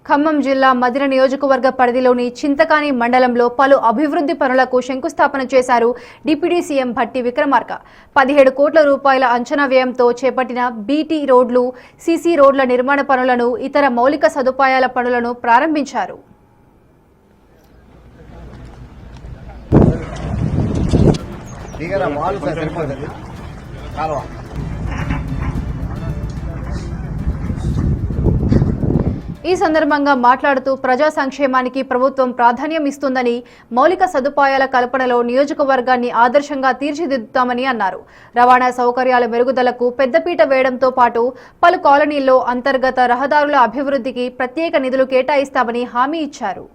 ఖమ్మం జిల్లా మదిర నియోజకవర్గ పరిధిలోని చింతకాని మండలంలో పలు అభివృద్ధి పనులకు శంకుస్థాపన చేశారు డిప్యూటీ సీఎం భట్టి విక్రమార్క. 17 కోట్ల రూపాయల అంచనా వ్యయంతో చేపట్టిన బీటీ రోడ్లు, సీసీ రోడ్ల నిర్మాణ పనులను, ఇతర మౌలిక సదుపాయాల పనులను ప్రారంభించారు. ఈ సందర్భంగా మాట్లాడుతూ ప్రజా సంక్షేమానికి ప్రభుత్వం ప్రాధాన్యం ఇస్తుందని, మౌలిక సదుపాయాల కల్పనలో నియోజకవర్గాన్ని ఆదర్శంగా తీర్చిదిద్దుతామని అన్నారు. రవాణా సౌకర్యాల మెరుగుదలకు పెద్దపీట వేయడంతో పాటు పలు కాలనీల్లో అంతర్గత రహదారుల అభివృద్ధికి ప్రత్యేక నిధులు కేటాయిస్తామని హామీ ఇచ్చారు.